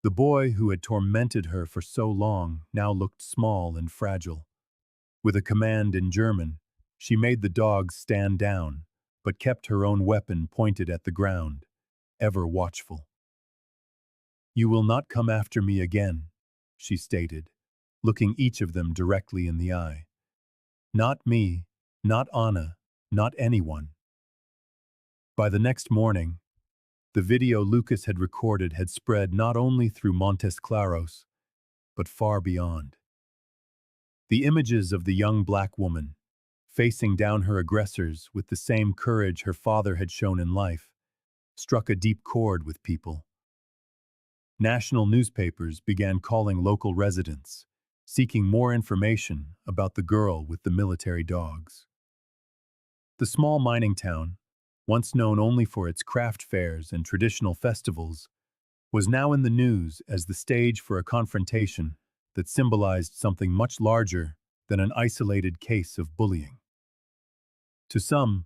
The boy who had tormented her for so long now looked small and fragile. With a command in German, she made the dogs stand down, but kept her own weapon pointed at the ground, ever watchful. "You will not come after me again," she stated, looking each of them directly in the eye. "Not me, not Anna, not anyone." By the next morning, the video Lucas had recorded had spread not only through Montes Claros, but far beyond. The images of the young black woman, facing down her aggressors with the same courage her father had shown in life, struck a deep chord with people. National newspapers began calling local residents, seeking more information about the girl with the military dogs. The small mining town, once known only for its craft fairs and traditional festivals, was now in the news as the stage for a confrontation that symbolized something much larger than an isolated case of bullying. To some,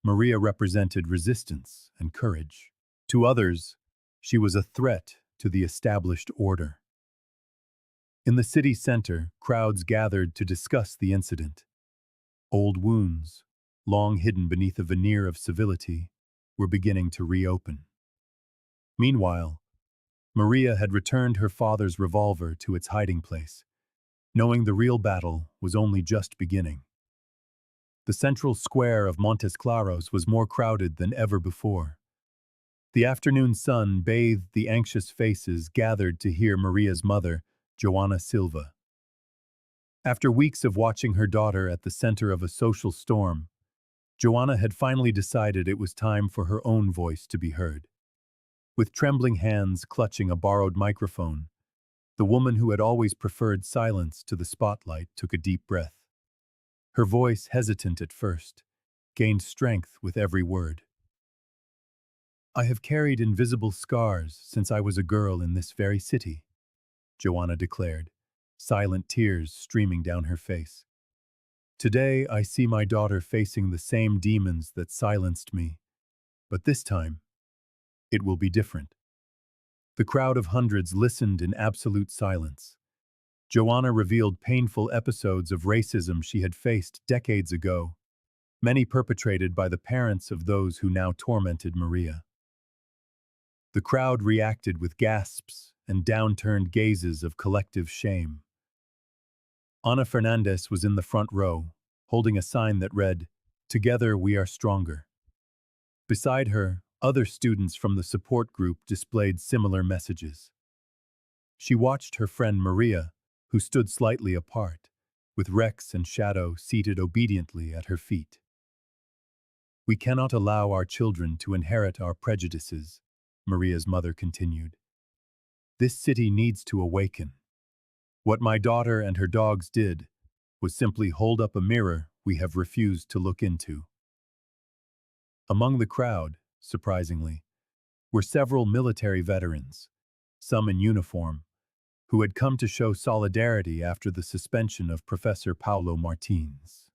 Maria represented resistance and courage. To others, she was a threat to the established order. In the city center, crowds gathered to discuss the incident. Old wounds, long hidden beneath a veneer of civility, were beginning to reopen. Meanwhile, Maria had returned her father's revolver to its hiding place, knowing the real battle was only just beginning. The central square of Montes Claros was more crowded than ever before. The afternoon sun bathed the anxious faces gathered to hear Maria's mother, Joanna Silva. After weeks of watching her daughter at the center of a social storm, Joanna had finally decided it was time for her own voice to be heard. With trembling hands clutching a borrowed microphone, the woman who had always preferred silence to the spotlight took a deep breath. Her voice, hesitant at first, gained strength with every word. "I have carried invisible scars since I was a girl in this very city," Joanna declared, silent tears streaming down her face. "Today I see my daughter facing the same demons that silenced me, but this time, it will be different." The crowd of hundreds listened in absolute silence. Joanna revealed painful episodes of racism she had faced decades ago, many perpetrated by the parents of those who now tormented Maria. The crowd reacted with gasps and downturned gazes of collective shame. Ana Fernandez was in the front row, holding a sign that read, "Together we are stronger." Beside her, other students from the support group displayed similar messages. She watched her friend Maria, who stood slightly apart, with Rex and Shadow seated obediently at her feet. We cannot allow our children to inherit our prejudices, Maria's mother continued. This city needs to awaken. What my daughter and her dogs did was simply hold up a mirror we have refused to look into. Among the crowd, surprisingly, were several military veterans, some in uniform, who had come to show solidarity after the suspension of Professor Paulo Martins.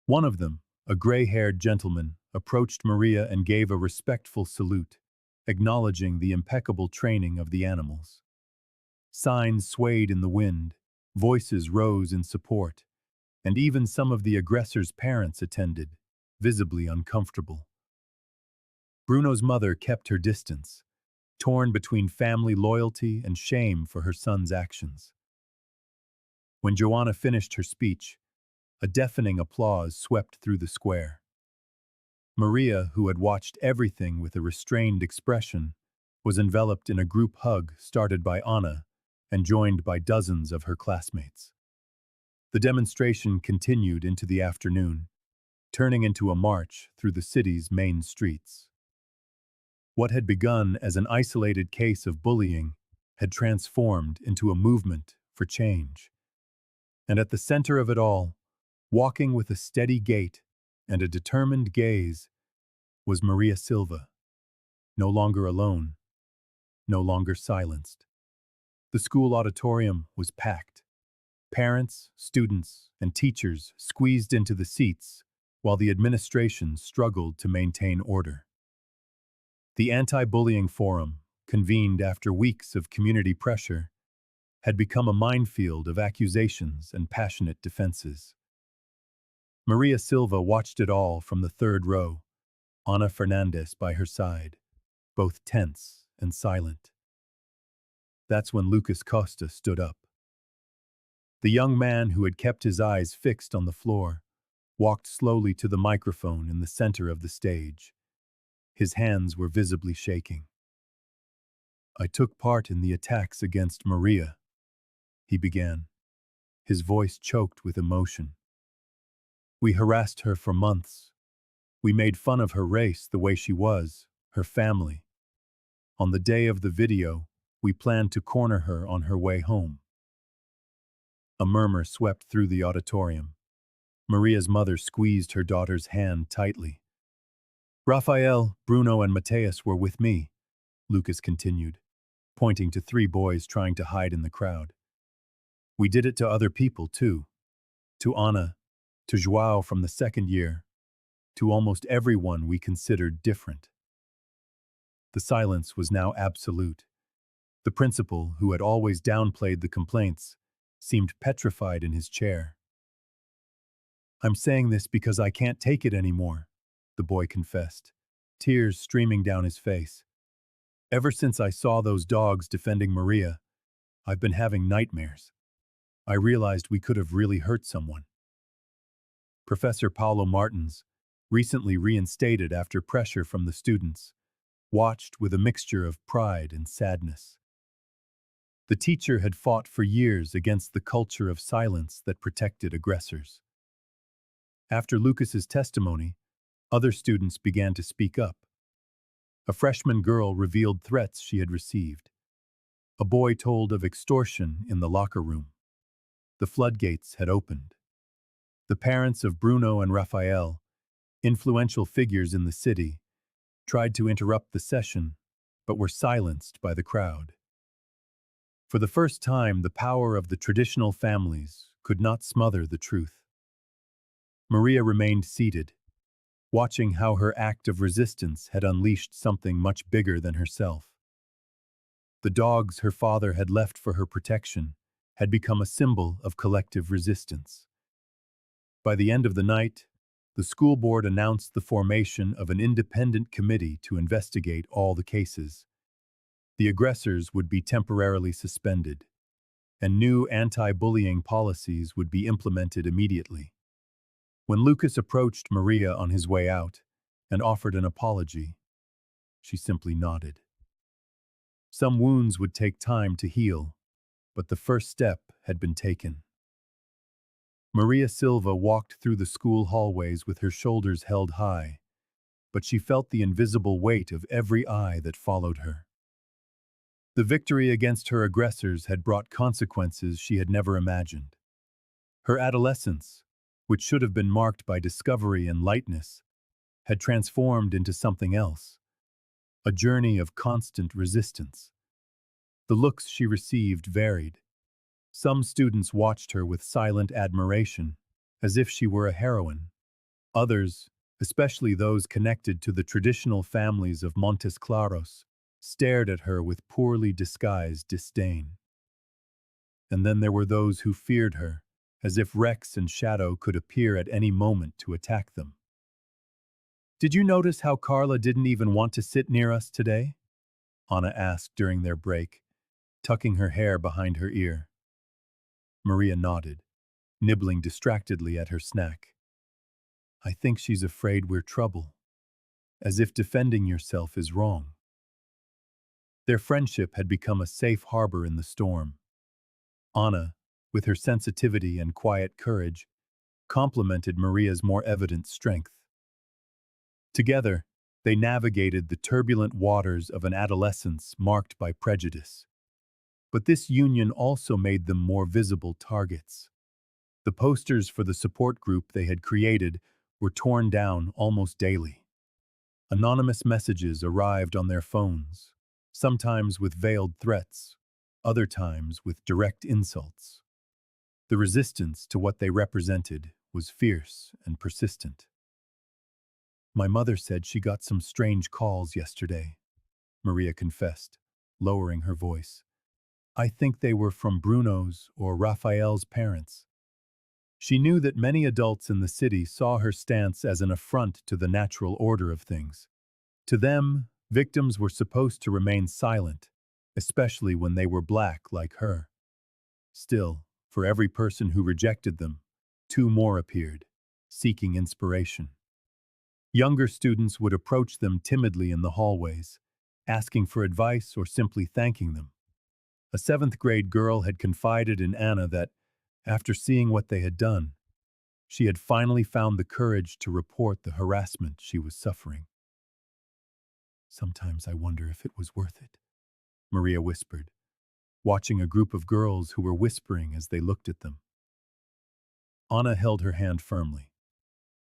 One of them, a gray-haired gentleman, approached Maria and gave a respectful salute, acknowledging the impeccable training of the animals. Signs swayed in the wind, voices rose in support, and even some of the aggressor's parents attended, visibly uncomfortable. Bruno's mother kept her distance, torn between family loyalty and shame for her son's actions. When Joanna finished her speech, a deafening applause swept through the square. Maria, who had watched everything with a restrained expression, was enveloped in a group hug started by Anna and joined by dozens of her classmates. The demonstration continued into the afternoon, turning into a march through the city's main streets. What had begun as an isolated case of bullying had transformed into a movement for change. And at the center of it all, walking with a steady gait and a determined gaze, was Maria Silva, no longer alone, no longer silenced. The school auditorium was packed. Parents, students, and teachers squeezed into the seats while the administration struggled to maintain order. The anti-bullying forum, convened after weeks of community pressure, had become a minefield of accusations and passionate defenses. Maria Silva watched it all from the third row, Ana Fernandez by her side, both tense and silent. That's when Lucas Costa stood up. The young man who had kept his eyes fixed on the floor walked slowly to the microphone in the center of the stage. His hands were visibly shaking. "I took part in the attacks against Maria," he began, his voice choked with emotion. "We harassed her for months. We made fun of her race, the way she was, her family. On the day of the video, we planned to corner her on her way home." A murmur swept through the auditorium. Maria's mother squeezed her daughter's hand tightly. "Rafael, Bruno, and Mateus were with me," Lucas continued, pointing to three boys trying to hide in the crowd. "We did it to other people, too. To Ana, to Joao from the second year, to almost everyone we considered different." The silence was now absolute. The principal, who had always downplayed the complaints, seemed petrified in his chair. "I'm saying this because I can't take it anymore," the boy confessed, tears streaming down his face. "Ever since I saw those dogs defending Maria, I've been having nightmares. I realized we could have really hurt someone." Professor Paulo Martins, recently reinstated after pressure from the students, watched with a mixture of pride and sadness. The teacher had fought for years against the culture of silence that protected aggressors. After Lucas's testimony, other students began to speak up. A freshman girl revealed threats she had received. A boy told of extortion in the locker room. The floodgates had opened. The parents of Bruno and Rafael, influential figures in the city, tried to interrupt the session, but were silenced by the crowd. For the first time, the power of the traditional families could not smother the truth. Maria remained seated, watching how her act of resistance had unleashed something much bigger than herself. The dogs her father had left for her protection had become a symbol of collective resistance. By the end of the night, the school board announced the formation of an independent committee to investigate all the cases. The aggressors would be temporarily suspended, and new anti-bullying policies would be implemented immediately. When Lucas approached Maria on his way out and offered an apology, she simply nodded. Some wounds would take time to heal, but the first step had been taken. Maria Silva walked through the school hallways with her shoulders held high, but she felt the invisible weight of every eye that followed her. The victory against her aggressors had brought consequences she had never imagined. Her adolescence, which should have been marked by discovery and lightness, had transformed into something else, a journey of constant resistance. The looks she received varied. Some students watched her with silent admiration, as if she were a heroine. Others, especially those connected to the traditional families of Montes Claros, stared at her with poorly disguised disdain. And then there were those who feared her, as if Rex and Shadow could appear at any moment to attack them. "Did you notice how Carla didn't even want to sit near us today?" Anna asked during their break, tucking her hair behind her ear. Maria nodded, nibbling distractedly at her snack. "I think she's afraid we're trouble, as if defending yourself is wrong." Their friendship had become a safe harbor in the storm. Anna, with her sensitivity and quiet courage, complemented Maria's more evident strength. Together, they navigated the turbulent waters of an adolescence marked by prejudice. But this union also made them more visible targets. The posters for the support group they had created were torn down almost daily. Anonymous messages arrived on their phones, sometimes with veiled threats, other times with direct insults. The resistance to what they represented was fierce and persistent. "My mother said she got some strange calls yesterday," Maria confessed, lowering her voice. "I think they were from Bruno's or Raphael's parents." She knew that many adults in the city saw her stance as an affront to the natural order of things. To them, victims were supposed to remain silent, especially when they were black like her. Still, for every person who rejected them, two more appeared, seeking inspiration. Younger students would approach them timidly in the hallways, asking for advice or simply thanking them. A seventh-grade girl had confided in Anna that, after seeing what they had done, she had finally found the courage to report the harassment she was suffering. "Sometimes I wonder if it was worth it," Maria whispered, watching a group of girls who were whispering as they looked at them. Anna held her hand firmly.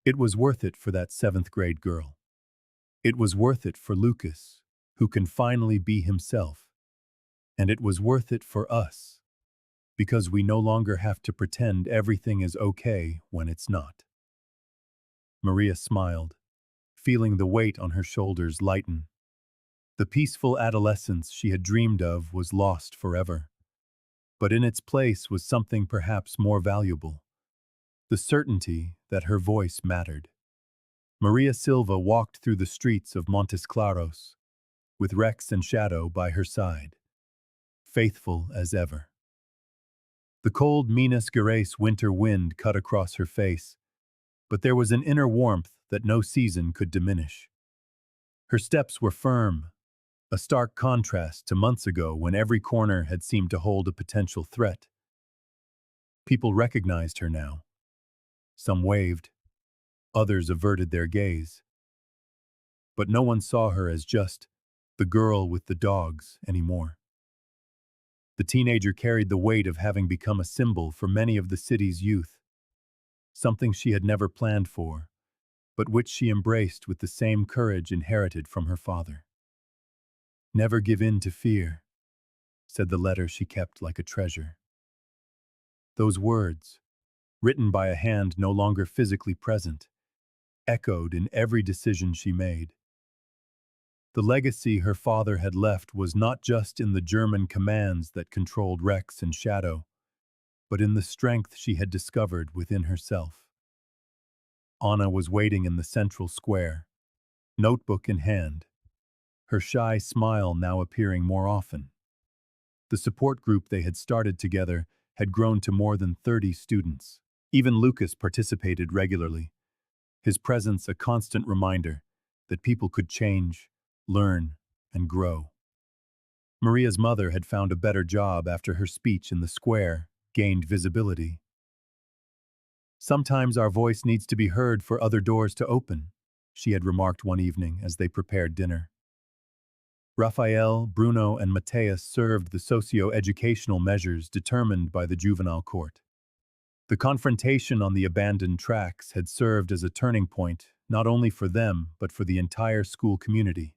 It was worth it for that seventh-grade girl. It was worth it for Lucas, who can finally be himself. And it was worth it for us, because we no longer have to pretend everything is okay when it's not. Maria smiled, feeling the weight on her shoulders lighten. The peaceful adolescence she had dreamed of was lost forever. But in its place was something perhaps more valuable: the certainty that her voice mattered. Maria Silva walked through the streets of Montes Claros, with Rex and Shadow by her side, faithful as ever. The cold Minas Gerais winter wind cut across her face, but there was an inner warmth that no season could diminish. Her steps were firm, a stark contrast to months ago when every corner had seemed to hold a potential threat. People recognized her now. Some waved, others averted their gaze. But no one saw her as just the girl with the dogs anymore. The teenager carried the weight of having become a symbol for many of the city's youth, something she had never planned for, but which she embraced with the same courage inherited from her father. "Never give in to fear," said the letter she kept like a treasure. Those words, written by a hand no longer physically present, echoed in every decision she made. The legacy her father had left was not just in the German commands that controlled Rex and Shadow, but in the strength she had discovered within herself. Anna was waiting in the central square, notebook in hand, her shy smile now appearing more often. The support group they had started together had grown to more than 30 students. Even Lucas participated regularly, his presence a constant reminder that people could change, learn, and grow. Maria's mother had found a better job after her speech in the square gained visibility. Sometimes our voice needs to be heard for other doors to open, she had remarked one evening as they prepared dinner. Raphael, Bruno, and Mateus served the socio-educational measures determined by the juvenile court. The confrontation on the abandoned tracks had served as a turning point, not only for them, but for the entire school community.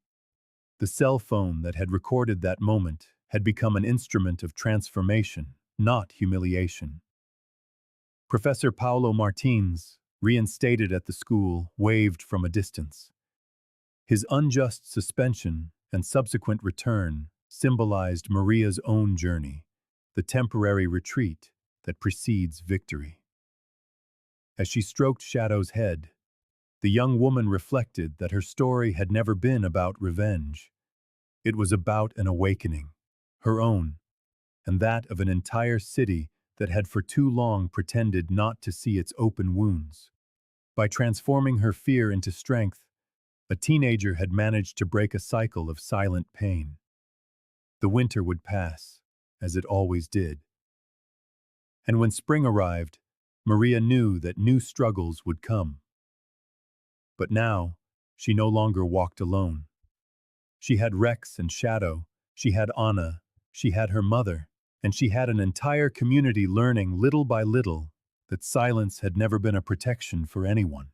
The cell phone that had recorded that moment had become an instrument of transformation, not humiliation. Professor Paulo Martins, reinstated at the school, waved from a distance. His unjust suspension and subsequent return symbolized Maria's own journey, the temporary retreat that precedes victory. As she stroked Shadow's head, the young woman reflected that her story had never been about revenge. It was about an awakening, her own, and that of an entire city that had for too long pretended not to see its open wounds. By transforming her fear into strength, a teenager had managed to break a cycle of silent pain. The winter would pass, as it always did. And when spring arrived, Maria knew that new struggles would come. But now, she no longer walked alone. She had Rex and Shadow, she had Anna, she had her mother, and she had an entire community learning little by little that silence had never been a protection for anyone.